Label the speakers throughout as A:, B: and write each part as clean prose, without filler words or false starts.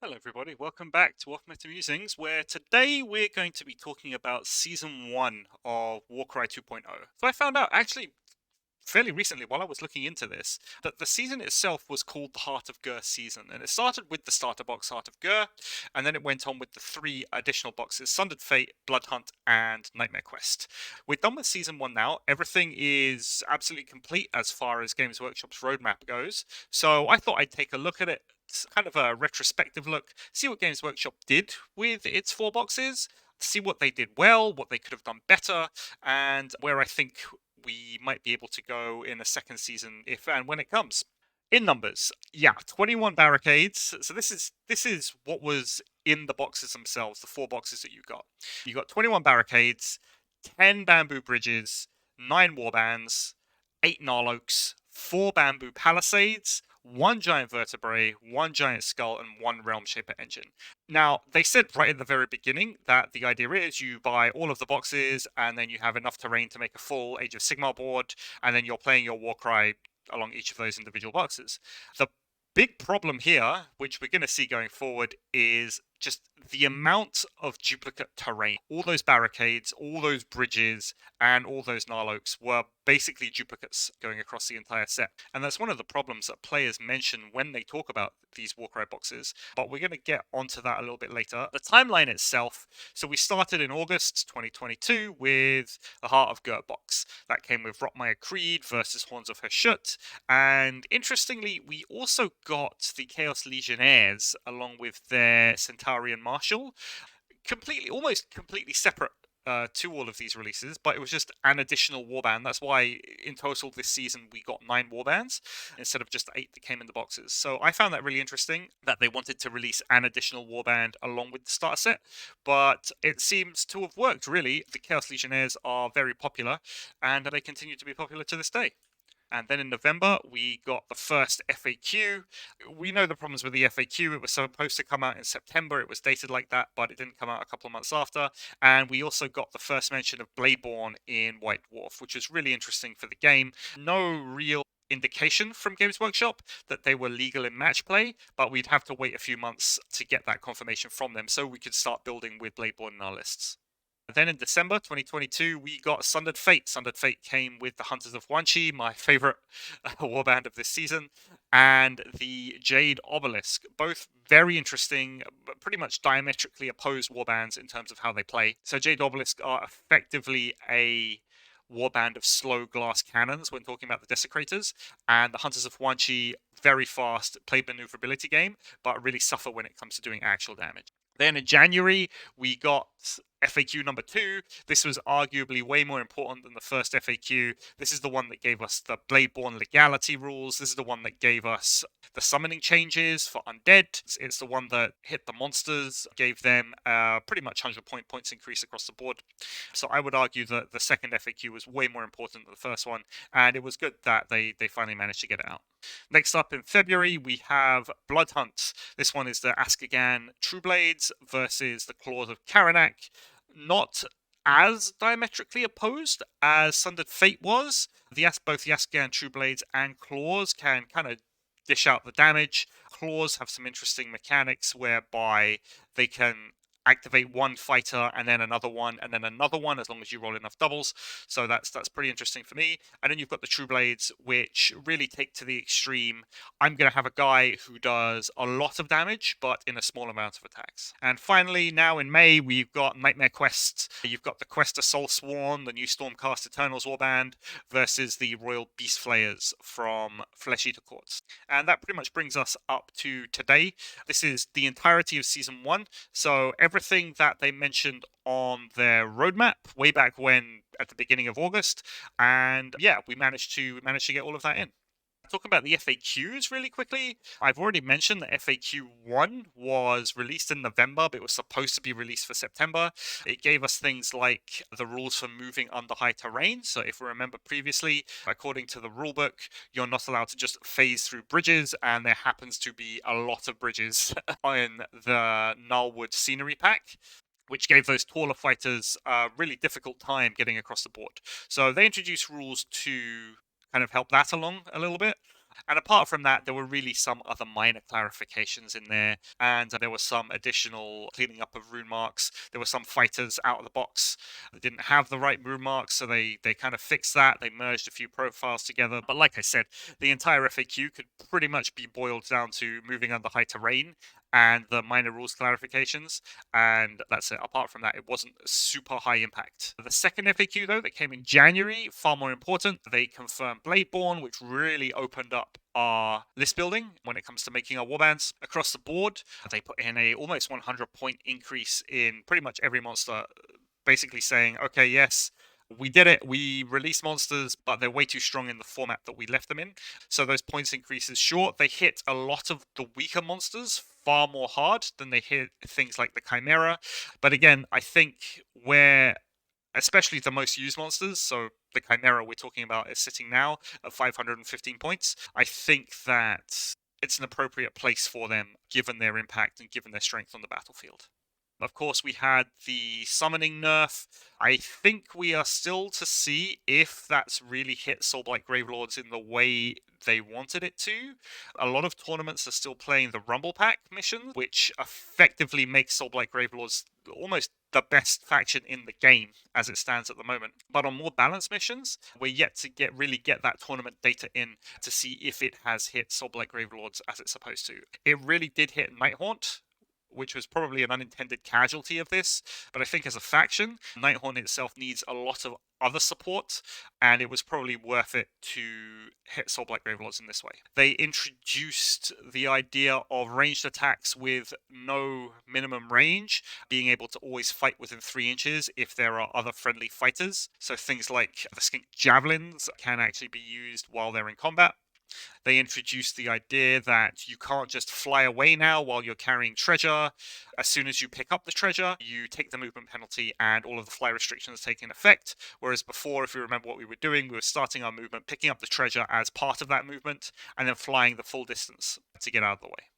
A: Hello, everybody. Welcome back to Warhammer Musings, where today we're going to be talking about Season 1 of Warcry 2.0. So I found out, actually, fairly recently, while I was looking into this, that the season itself was called the Heart of Gur season. And it started with the starter box, Heart of Gur, and then it went on with the 3 additional boxes, Sundered Fate, Blood Hunt, and Nightmare Quest. We're done with Season 1 now. Everything is absolutely complete as far as Games Workshop's roadmap goes. So I thought I'd take a look at it, kind of a retrospective look, see what Games Workshop did with its 4 boxes, see what they did well, what they could have done better, and where I think we might be able to go in a second season if and when it comes. In numbers, yeah, 21 barricades. So this is what was in the boxes themselves, the 4 boxes that you got. You got 21 barricades, 10 bamboo bridges, 9 warbands, 8 gnarloaks, 4 bamboo palisades, 1 giant vertebrae, 1 giant skull, and 1 realm shaper engine. Now, they said right at the very beginning that the idea is you buy all of the boxes and then you have enough terrain to make a full Age of Sigmar board, and then you're playing your Warcry along each of those individual boxes. The big problem here, which we're going to see going forward, is just the amount of duplicate terrain. All those barricades, all those bridges, and all those gnarloaks were basically duplicates going across the entire set. And that's one of the problems that players mention when they talk about these Warcry boxes, but we're going to get onto that a little bit later. The timeline itself, so we started in August 2022 with the Heart of Gur box. That came with Rotmire Creed versus Horns of Hashut, and interestingly, we also got the Chaos Legionnaires along with their Centaurian Marshal, almost completely separate to all of these releases, but it was just an additional warband. That's why in total this season we got 9 warbands instead of just 8 that came in the boxes. So I found that really interesting that they wanted to release an additional warband along with the starter set, but it seems to have worked really. The Chaos Legionnaires are very popular and they continue to be popular to this day. And then in November, we got the first FAQ. We know the problems with the FAQ. It was supposed to come out in September. It was dated like that, but it didn't come out a couple of months after. And we also got the first mention of Bladeborn in White Dwarf, which was really interesting for the game. No real indication from Games Workshop that they were legal in match play, but we'd have to wait a few months to get that confirmation from them so we could start building with Bladeborn in our lists. Then in December 2022, we got Sundered Fate. Sundered Fate came with the Hunters of Wanchi, my favorite warband of this season, and the Jade Obelisk. Both very interesting, but pretty much diametrically opposed warbands in terms of how they play. So Jade Obelisk are effectively a warband of slow glass cannons when talking about the Desecrators, and the Hunters of Wanchi, very fast, play maneuverability game, but really suffer when it comes to doing actual damage. Then in January, we got FAQ number 2. This was arguably way more important than the first FAQ. This is the one that gave us the Bladeborn legality rules. This is the one that gave us the summoning changes for undead. It's the one that hit the monsters, gave them pretty much 100 points increase across the board. So I would argue that the second FAQ was way more important than the first one, and it was good that they finally managed to get it out. Next up in February, we have Blood Hunt. This one is the Askagan True Blades versus the Claws of Karanak. Not as diametrically opposed as Sundered Fate was. Both the Askagan True Blades and Claws can kind of dish out the damage. Claws have some interesting mechanics whereby they can activate one fighter and then another one and then another one as long as you roll enough doubles. So that's pretty interesting for me. And then you've got the True Blades, which really take to the extreme. I'm going to have a guy who does a lot of damage, but in a small amount of attacks. And finally, now in May, we've got Nightmare Quest. You've got the Quest of Soul Sworn, the new Stormcast Eternals warband, versus the Royal Beast Flayers from Flesh Eater Courts. And that pretty much brings us up to today. This is the entirety of Season 1. So everything that they mentioned on their roadmap way back when at the beginning of August, and yeah, we managed to get all of that in. Talking about the FAQs really quickly, I've already mentioned that FAQ 1 was released in November, but it was supposed to be released for September. It gave us things like the rules for moving under high terrain. So if we remember previously, according to the rulebook, you're not allowed to just phase through bridges, and there happens to be a lot of bridges in the Gnarlwood scenery pack, which gave those taller fighters a really difficult time getting across the board. So they introduced rules to kind of help that along a little bit. And apart from that, there were really some other minor clarifications in there, and there was some additional cleaning up of rune marks. There were some fighters out of the box that didn't have the right rune marks, so they kind of fixed that. They merged a few profiles together. But like I said, the entire FAQ could pretty much be boiled down to moving under high terrain and the minor rules clarifications, and that's it. Apart from that, it wasn't super high impact. The second FAQ, though, that came in January, far more important. They confirmed Bladeborn, which really opened up our list building when it comes to making our warbands across the board. They put in a almost 100-point increase in pretty much every monster, basically saying, okay, yes, we did it. We released monsters, but they're way too strong in the format that we left them in. So those points increases, sure, they hit a lot of the weaker monsters far more hard than they hit things like the Chimera. But again, I think where, especially the most used monsters, so the Chimera we're talking about is sitting now at 515 points. I think that it's an appropriate place for them, given their impact and given their strength on the battlefield. Of course, we had the summoning nerf. I think we are still to see if that's really hit Soulblight Gravelords in the way they wanted it to. A lot of tournaments are still playing the Rumble Pack mission, which effectively makes Soulblight Gravelords almost the best faction in the game as it stands at the moment. But on more balanced missions, we're yet to really get that tournament data in to see if it has hit Soulblight Gravelords as it's supposed to. It really did hit Nighthaunt, which was probably an unintended casualty of this. But I think as a faction, Nighthaunt itself needs a lot of other support, and it was probably worth it to hit Soulblight Gravelords in this way. They introduced the idea of ranged attacks with no minimum range, being able to always fight within 3 inches if there are other friendly fighters. So things like the Skink Javelins can actually be used while they're in combat. They introduced the idea that you can't just fly away now while you're carrying treasure. As soon as you pick up the treasure, you take the movement penalty and all of the fly restrictions take in effect. Whereas before, if you remember what we were doing, we were starting our movement, picking up the treasure as part of that movement, and then flying the full distance to get out of the way.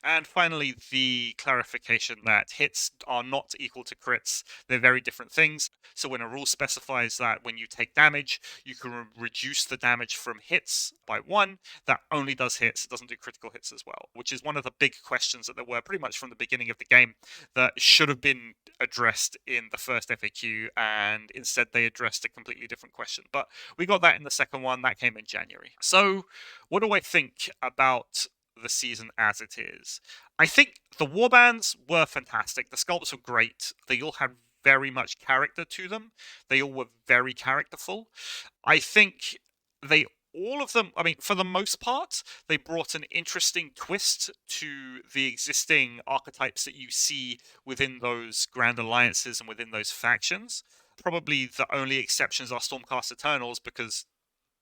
A: And finally, the clarification that hits are not equal to crits. They're very different things. So when a rule specifies that when you take damage, you can reduce the damage from hits by 1, that only does hits. It doesn't do critical hits as well, which is one of the big questions that there were pretty much from the beginning of the game that should have been addressed in the first FAQ, and instead they addressed a completely different question. But we got that in the second one. That came in January. So what do I think about the season as it is? I think the warbands were fantastic. The sculpts were great. They all had very much character to them. They all were very characterful. I think all of them, I mean, for the most part, they brought an interesting twist to the existing archetypes that you see within those Grand Alliances and within those factions. Probably the only exceptions are Stormcast Eternals, because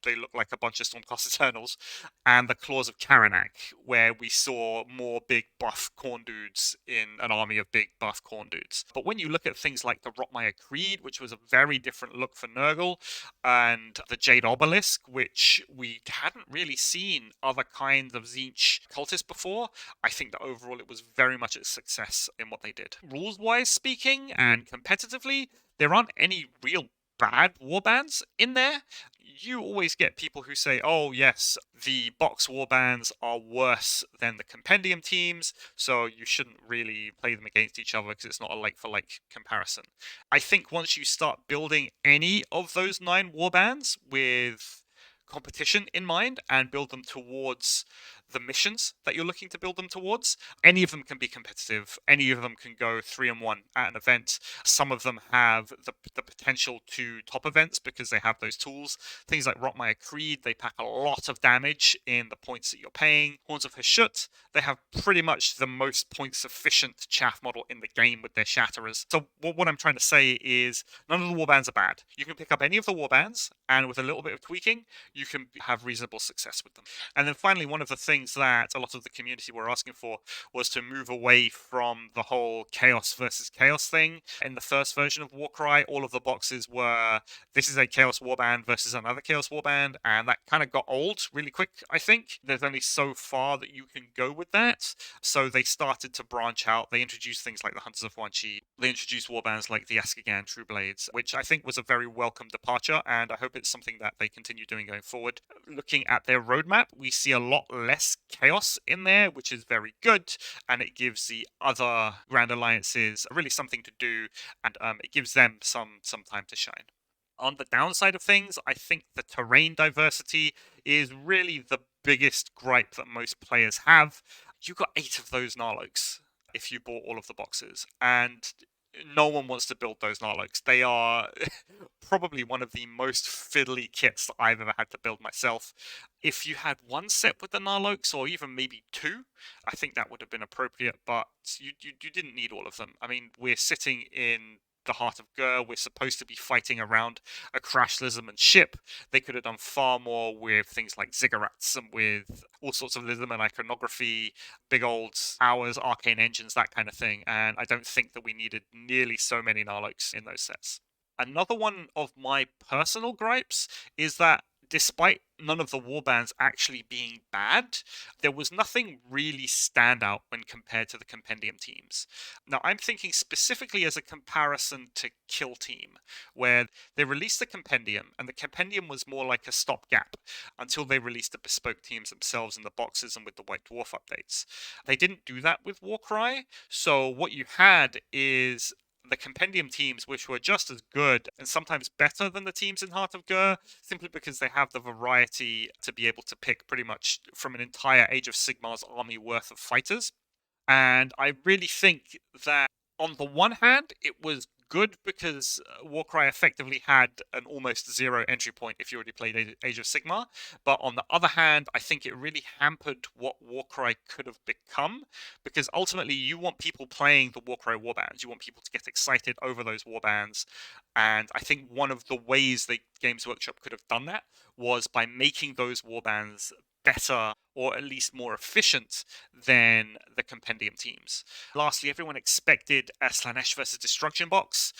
A: they look like a bunch of Stormcast Eternals, and the Claws of Karanak, where we saw more big buff corn dudes in an army of big buff corn dudes. But when you look at things like the Rotmire Creed, which was a very different look for Nurgle, and the Jade Obelisk, which we hadn't really seen other kinds of Tzeentch cultists before, I think that overall it was very much a success in what they did. Rules-wise speaking, and competitively, there aren't any real bad warbands in there. You always get people who say, oh yes, the box warbands are worse than the compendium teams, so you shouldn't really play them against each other because it's not a like-for-like comparison. I think once you start building any of those 9 warbands with competition in mind and build them towards the missions that you're looking to build them towards, any of them can be competitive. Any of them can go 3-1 at an event. Some of them have the potential to top events because they have those tools. Things like Rotmire Creed, they pack a lot of damage in the points that you're paying. Horns of Hashut, they have pretty much the most points efficient chaff model in the game with their Shatterers. So what I'm trying to say is none of the warbands are bad. You can pick up any of the warbands, and with a little bit of tweaking, you can have reasonable success with them. And then finally, one of the things things that a lot of the community were asking for was to move away from the whole chaos versus chaos thing. In the first version of Warcry, all of the boxes were, this is a chaos warband versus another chaos warband, and that kind of got old really quick, I think. There's only so far that you can go with that. So they started to branch out. They introduced things like the Hunters of Wanchi. They introduced warbands like the Askagan True Blades, which I think was a very welcome departure, and I hope it's something that they continue doing going forward. Looking at their roadmap, we see a lot less chaos in there, which is very good, and it gives the other Grand Alliances really something to do, and it gives them some time to shine. On the downside of things, I think the terrain diversity is really the biggest gripe that most players have. You got 8 of those Narloks if you bought all of the boxes, and no one wants to build those Narloks. They are probably one of the most fiddly kits that I've ever had to build myself. If you had one set with the Narloks, or even maybe 2, I think that would have been appropriate, but you didn't need all of them. I mean, we're sitting in the heart of Gur. We're supposed to be fighting around a Crash Lizardman ship. They could have done far more with things like ziggurats and with all sorts of Lizardman iconography, big old towers, arcane engines, that kind of thing. And I don't think that we needed nearly so many Narloks in those sets. Another one of my personal gripes is that despite none of the warbands actually being bad, there was nothing really standout when compared to the compendium teams. Now, I'm thinking specifically as a comparison to Kill Team, where they released the compendium, and the compendium was more like a stopgap until they released the bespoke teams themselves in the boxes and with the White Dwarf updates. They didn't do that with Warcry, so what you had is the compendium teams, which were just as good and sometimes better than the teams in Heart of Gur, simply because they have the variety to be able to pick pretty much from an entire Age of Sigmar's army worth of fighters. And I really think that on the one hand, it was good because Warcry effectively had an almost 0 entry point if you already played Age of Sigmar. But on the other hand, I think it really hampered what Warcry could have become, because ultimately you want people playing the Warcry warbands. You want people to get excited over those warbands. And I think one of the ways that Games Workshop could have done that was by making those warbands better, or at least more efficient than the compendium teams. Lastly, everyone expected a Slanesh versus Destruction box.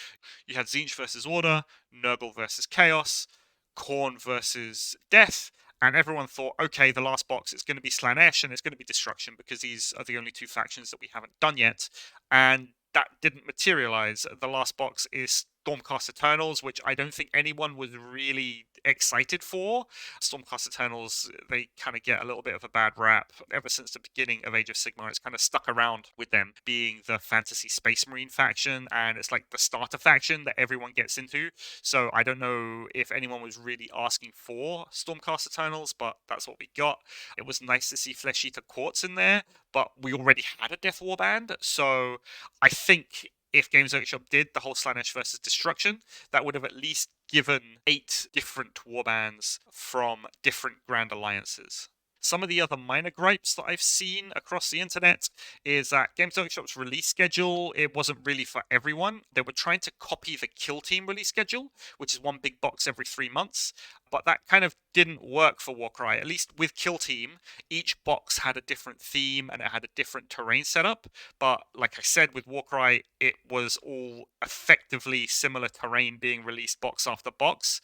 A: You had Tzeentch versus Order, Nurgle versus Chaos, Khorne versus Death, and everyone thought, okay, the last box is going to be Slanesh and it's going to be Destruction because these are the only 2 factions that we haven't done yet. And that didn't materialize. The last box is Stormcast Eternals, which I don't think anyone was really excited for. Stormcast Eternals, they kind of get a little bit of a bad rap. Ever since the beginning of Age of Sigmar, it's kind of stuck around with them being the fantasy space marine faction, and it's like the starter faction that everyone gets into. So I don't know if anyone was really asking for Stormcast Eternals, but that's what we got. It was nice to see Flesh Eater Courts in there, but we already had a Death Warband, so I think if Games Workshop did the whole Slanesh versus Destruction, that would have at least given 8 different warbands from different Grand Alliances. Some of the other minor gripes that I've seen across the internet is that Games Workshop's release schedule, it wasn't really for everyone. They were trying to copy the Kill Team release schedule, which is one big box every 3 months, but that kind of didn't work for Warcry. At least with Kill Team, each box had a different theme and it had a different terrain setup, but like I said, with Warcry, it was all effectively similar terrain being released box after box,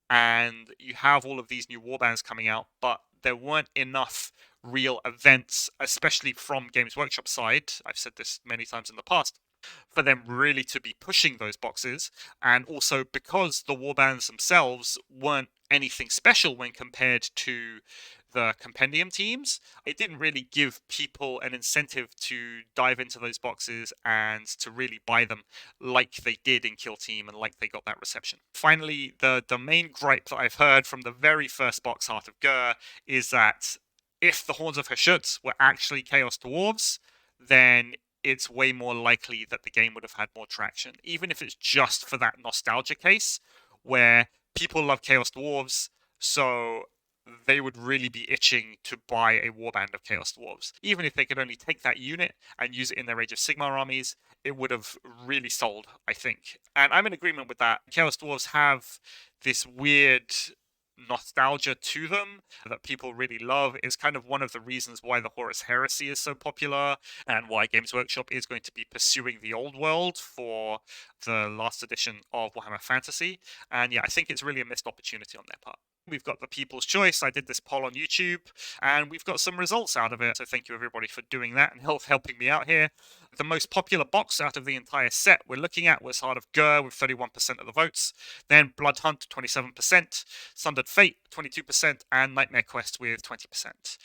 A: and you have all of these new warbands coming out, but there weren't enough real events, especially from Games Workshop side. I've said this many times in the past, for them really to be pushing those boxes, and also because the warbands themselves weren't anything special when compared to the compendium teams, it didn't really give people an incentive to dive into those boxes and to really buy them like they did in Kill Team and like they got that reception. Finally, the main gripe that I've heard from the very first box, Heart of Gur, is that if the Horns of Hashut were actually Chaos Dwarves, then it's way more likely that the game would have had more traction, even if it's just for that nostalgia case where people love Chaos Dwarves, so they would really be itching to buy a warband of Chaos Dwarves. Even if they could only take that unit and use it in their Age of Sigmar armies, it would have really sold, I think. And I'm in agreement with that. Chaos Dwarves have this weird nostalgia to them that people really love. Is kind of one of the reasons why the Horus Heresy is so popular and why Games Workshop is going to be pursuing the old world for the last edition of Warhammer Fantasy. And yeah, I think it's really a missed opportunity on their part. We've got the People's Choice. I did this poll on YouTube, and we've got some results out of it. So thank you everybody for doing that and helping me out here. The most popular box out of the entire set we're looking at was Heart of Gur with 31% of the votes. Then Blood Hunt, 27%, Sundered Fate, 22%, and Nightmare Quest with 20%.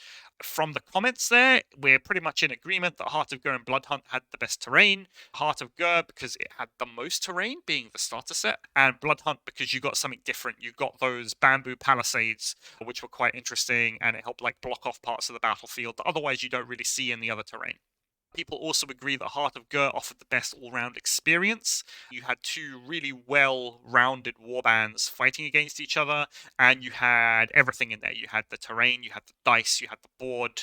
A: From the comments there, we're pretty much in agreement that Heart of Gur and Blood Hunt had the best terrain. Heart of Gur because it had the most terrain, being the starter set, and Blood Hunt because you got something different. You got those bamboo palisades, which were quite interesting, and it helped like block off parts of the battlefield that otherwise you don't really see in the other terrain. People also agree that Heart of Gur offered the best all-round experience. You had two really well-rounded warbands fighting against each other, and you had everything in there. You had the terrain, you had the dice, you had the board,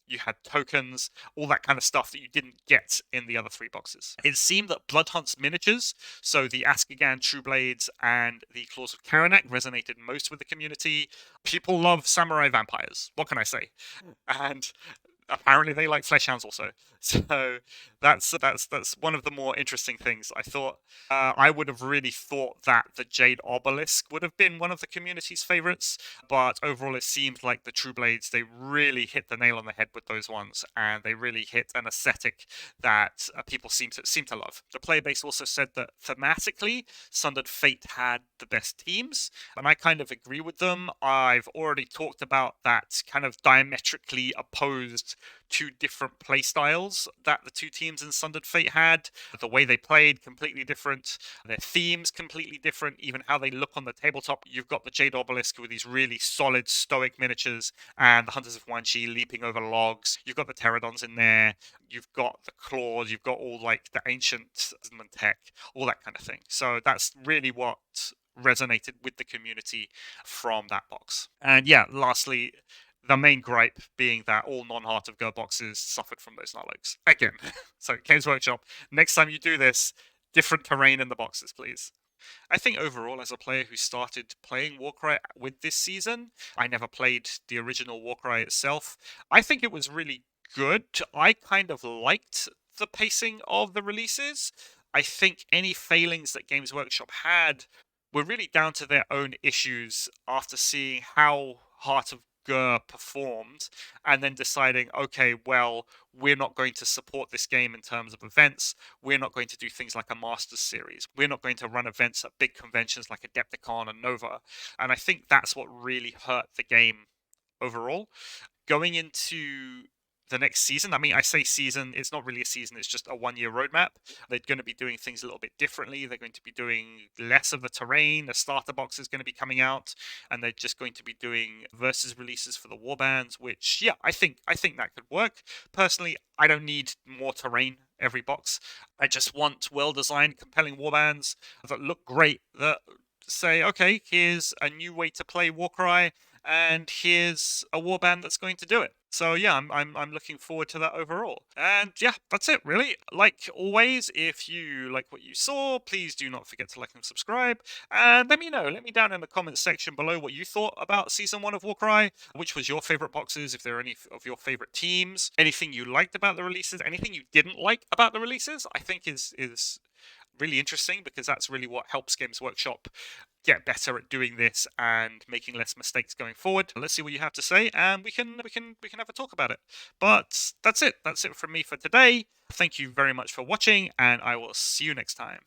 A: you had tokens, all that kind of stuff that you didn't get in the other three boxes. It seemed that Bloodhunt's miniatures, so the Askagan True Blades and the Claws of Karanak, resonated most with the community. People love samurai vampires. What can I say? And apparently they like fleshhounds also. So that's one of the more interesting things. I thought I would have really thought that the Jade Obelisk would have been one of the community's favorites, but overall it seemed like the True Blades, they really hit the nail on the head with those ones, and they really hit an aesthetic that people seem to love. The player base also said that thematically, Sundered Fate had the best teams, and I kind of agree with them. I've already talked about that kind of diametrically opposed two different play styles that the two teams in Sundered Fate had. The way they played, completely different. Their themes, completely different. Even how they look on the tabletop. You've got the Jade Obelisk with these really solid, stoic miniatures, and the Hunters of Wanshi leaping over logs. You've got the Pterodons in there. You've got the claws. You've got all like the ancient tech, all that kind of thing. So that's really what resonated with the community from that box. And yeah, lastly, the main gripe being that all non-Heart of Gur boxes suffered from those Narlogs. Again, so Games Workshop, next time you do this, different terrain in the boxes, please. I think overall, as a player who started playing Warcry with this season, I never played the original Warcry itself. I think it was really good. I kind of liked the pacing of the releases. I think any failings that Games Workshop had were really down to their own issues after seeing how Heart of Gur performed and then deciding, okay, well, we're not going to support this game in terms of events. We're not going to do things like a Masters series. We're not going to run events at big conventions like Adepticon and Nova. And I think that's what really hurt the game overall. Going into the next season, I mean, I say season, it's not really a season, it's just a 1-year roadmap. They're going to be doing things a little bit differently. They're going to be doing less of the terrain. The starter box is going to be coming out, and they're just going to be doing versus releases for the warbands, which, yeah, I think that could work. Personally, I don't need more terrain every box. I just want well-designed, compelling warbands that look great, that say, okay, here's a new way to play Warcry, and here's a warband that's going to do it. So yeah, I'm looking forward to that overall. And yeah, that's it really. Like always, if you like what you saw, please do not forget to like and subscribe. And let me know. Let me down in the comments section below what you thought about season 1 of Warcry. Which was your favorite boxes? If there are any of your favorite teams, anything you liked about the releases, anything you didn't like about the releases, I think is really interesting, because that's really what helps Games Workshop get better at doing this and making less mistakes going forward. Let's see what you have to say, and we can have a talk about it. But that's it from me for today. Thank you very much for watching, and I will see you next time.